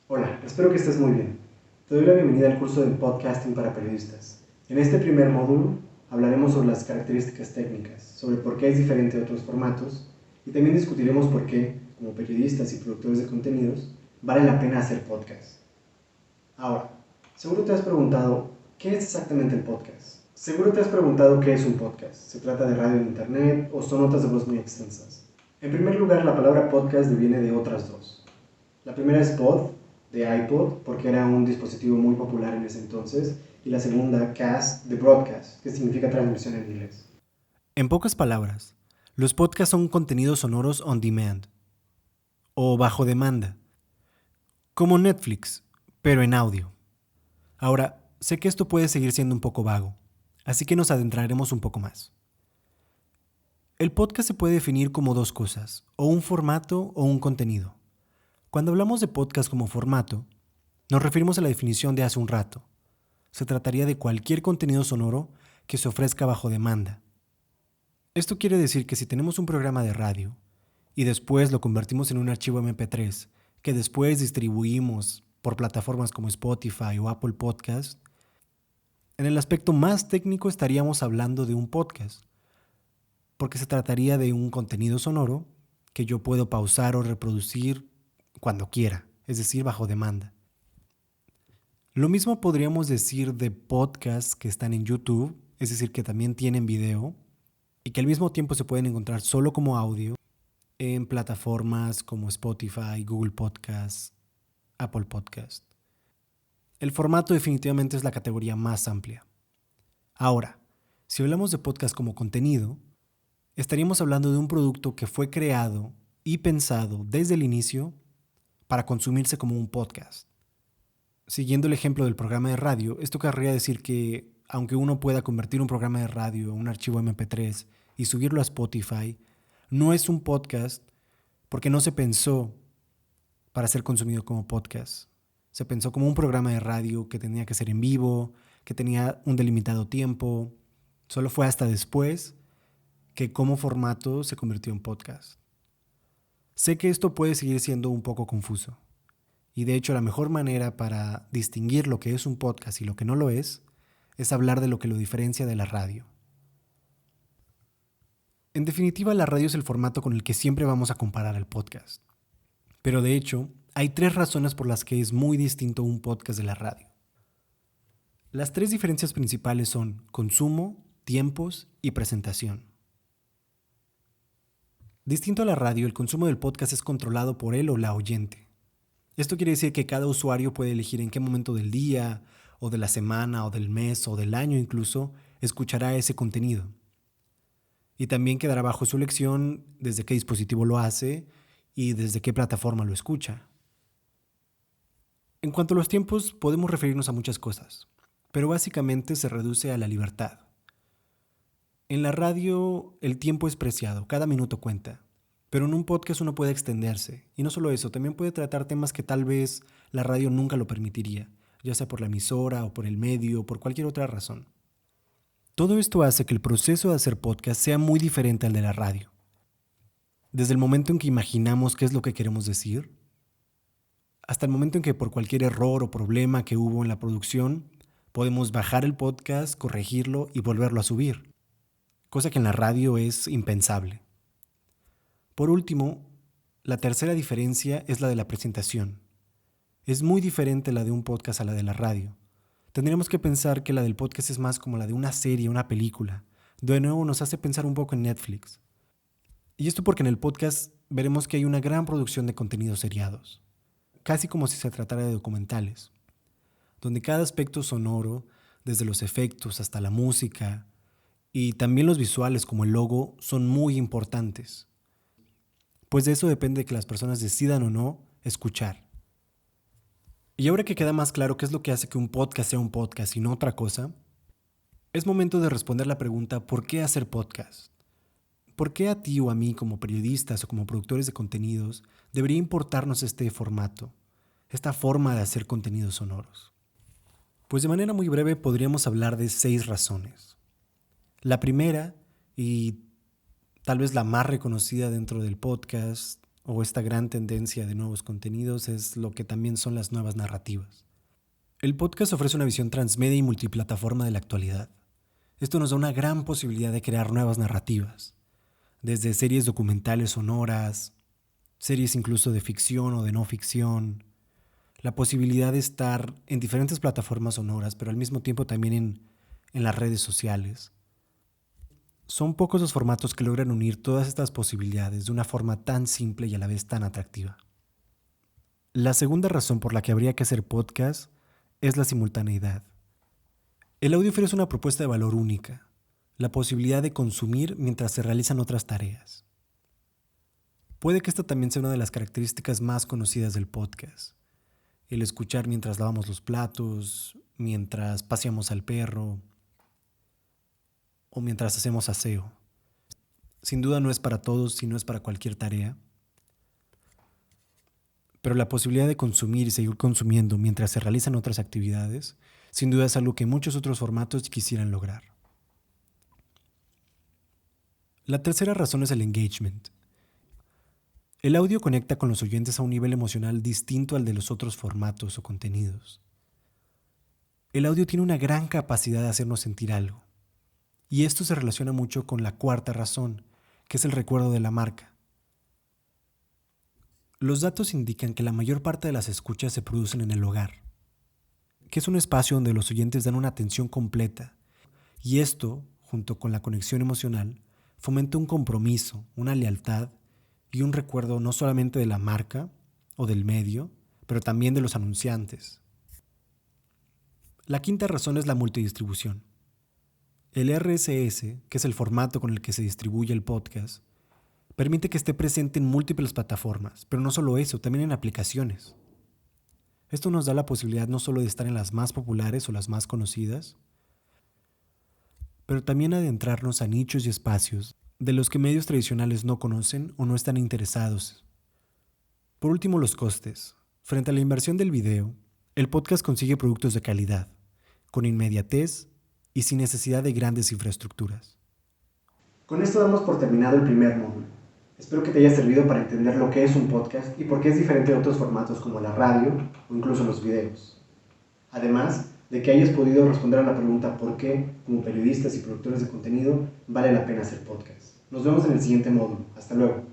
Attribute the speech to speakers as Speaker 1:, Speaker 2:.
Speaker 1: Hola, espero que estés muy bien. Te doy la bienvenida al curso de podcasting para periodistas. En este primer módulo hablaremos sobre las características técnicas, sobre por qué es diferente de otros formatos y también discutiremos por qué, como periodistas y productores de contenidos, vale la pena hacer podcast. Ahora, seguro te has preguntado, ¿qué es exactamente el podcast? Seguro te has preguntado qué es un podcast. ¿Se trata de radio en internet o son notas de voz muy extensas? En primer lugar, la palabra podcast deviene de otras dos. La primera es pod, de iPod, porque era un dispositivo muy popular en ese entonces, y la segunda, cast, de broadcast, que significa transmisión en inglés.
Speaker 2: En pocas palabras, los podcasts son contenidos sonoros on demand o bajo demanda, como Netflix, pero en audio. Ahora, sé que esto puede seguir siendo un poco vago, así que nos adentraremos un poco más. El podcast se puede definir como dos cosas, o un formato o un contenido. Cuando hablamos de podcast como formato, nos referimos a la definición de hace un rato. Se trataría de cualquier contenido sonoro que se ofrezca bajo demanda. Esto quiere decir que si tenemos un programa de radio y después lo convertimos en un archivo MP3 que después distribuimos por plataformas como Spotify o Apple Podcast, en el aspecto más técnico estaríamos hablando de un podcast, porque se trataría de un contenido sonoro que yo puedo pausar o reproducir cuando quiera, es decir, bajo demanda. Lo mismo podríamos decir de podcasts que están en YouTube, es decir, que también tienen video y que al mismo tiempo se pueden encontrar solo como audio en plataformas como Spotify, Google Podcasts, Apple Podcast. El formato definitivamente es la categoría más amplia. Ahora, si hablamos de podcast como contenido, estaríamos hablando de un producto que fue creado y pensado desde el inicio para consumirse como un podcast. Siguiendo el ejemplo del programa de radio, esto querría decir que aunque uno pueda convertir un programa de radio a un archivo MP3 y subirlo a Spotify, no es un podcast porque no se pensó para ser consumido como podcast. Se pensó como un programa de radio que tenía que ser en vivo, que tenía un delimitado tiempo. Solo fue hasta después que como formato se convirtió en podcast. Sé que esto puede seguir siendo un poco confuso. Y de hecho la mejor manera para distinguir lo que es un podcast y lo que no lo es hablar de lo que lo diferencia de la radio. En definitiva, la radio es el formato con el que siempre vamos a comparar al podcast. Pero de hecho, hay tres razones por las que es muy distinto un podcast de la radio. Las tres diferencias principales son consumo, tiempos y presentación. Distinto a la radio, el consumo del podcast es controlado por él o la oyente. Esto quiere decir que cada usuario puede elegir en qué momento del día, o de la semana, o del mes, o del año incluso, escuchará ese contenido. Y también quedará bajo su elección desde qué dispositivo lo hace y desde qué plataforma lo escucha. En cuanto a los tiempos, podemos referirnos a muchas cosas, pero básicamente se reduce a la libertad. En la radio el tiempo es preciado, cada minuto cuenta, pero en un podcast uno puede extenderse, y no solo eso, también puede tratar temas que tal vez la radio nunca lo permitiría, ya sea por la emisora o por el medio o por cualquier otra razón. Todo esto hace que el proceso de hacer podcast sea muy diferente al de la radio. Desde el momento en que imaginamos qué es lo que queremos decir, hasta el momento en que por cualquier error o problema que hubo en la producción, podemos bajar el podcast, corregirlo y volverlo a subir, cosa que en la radio es impensable. Por último, la tercera diferencia es la de la presentación. Es muy diferente la de un podcast a la de la radio. Tendríamos que pensar que la del podcast es más como la de una serie, una película. De nuevo nos hace pensar un poco en Netflix. Y esto porque en el podcast veremos que hay una gran producción de contenidos seriados, casi como si se tratara de documentales, donde cada aspecto sonoro, desde los efectos hasta la música y también los visuales como el logo, son muy importantes. Pues de eso depende de que las personas decidan o no escuchar. Y ahora que queda más claro qué es lo que hace que un podcast sea un podcast y no otra cosa, es momento de responder la pregunta ¿por qué hacer podcast? ¿Por qué a ti o a mí como periodistas o como productores de contenidos debería importarnos este formato, esta forma de hacer contenidos sonoros? Pues de manera muy breve podríamos hablar de 6 razones. La primera, y tal vez la más reconocida dentro del podcast o esta gran tendencia de nuevos contenidos es lo que también son las nuevas narrativas. El podcast ofrece una visión transmedia y multiplataforma de la actualidad. Esto nos da una gran posibilidad de crear nuevas narrativas, desde series documentales sonoras, series incluso de ficción o de no ficción, la posibilidad de estar en diferentes plataformas sonoras, pero al mismo tiempo también en las redes sociales. Son pocos los formatos que logran unir todas estas posibilidades de una forma tan simple y a la vez tan atractiva. La segunda razón por la que habría que hacer podcast es la simultaneidad. El audio ofrece una propuesta de valor única, la posibilidad de consumir mientras se realizan otras tareas. Puede que esta también sea una de las características más conocidas del podcast. El escuchar mientras lavamos los platos, mientras paseamos al perro o mientras hacemos aseo. Sin duda no es para todos, sino es para cualquier tarea. Pero la posibilidad de consumir y seguir consumiendo mientras se realizan otras actividades, sin duda es algo que muchos otros formatos quisieran lograr. La tercera razón es el engagement. El audio conecta con los oyentes a un nivel emocional distinto al de los otros formatos o contenidos. El audio tiene una gran capacidad de hacernos sentir algo. Y esto se relaciona mucho con la cuarta razón, que es el recuerdo de la marca. Los datos indican que la mayor parte de las escuchas se producen en el hogar, que es un espacio donde los oyentes dan una atención completa. Y esto, junto con la conexión emocional, fomenta un compromiso, una lealtad y un recuerdo no solamente de la marca o del medio, pero también de los anunciantes. La quinta razón es la multidistribución. El RSS, que es el formato con el que se distribuye el podcast, permite que esté presente en múltiples plataformas, pero no solo eso, también en aplicaciones. Esto nos da la posibilidad no solo de estar en las más populares o las más conocidas, pero también adentrarnos a nichos y espacios de los que medios tradicionales no conocen o no están interesados. Por último, los costes. Frente a la inversión del video, el podcast consigue productos de calidad, con inmediatez y sin necesidad de grandes infraestructuras.
Speaker 1: Con esto damos por terminado el primer módulo. Espero que te haya servido para entender lo que es un podcast y por qué es diferente de otros formatos como la radio o incluso los videos. Además de que hayas podido responder a la pregunta por qué, como periodistas y productores de contenido, vale la pena hacer podcast. Nos vemos en el siguiente módulo. Hasta luego.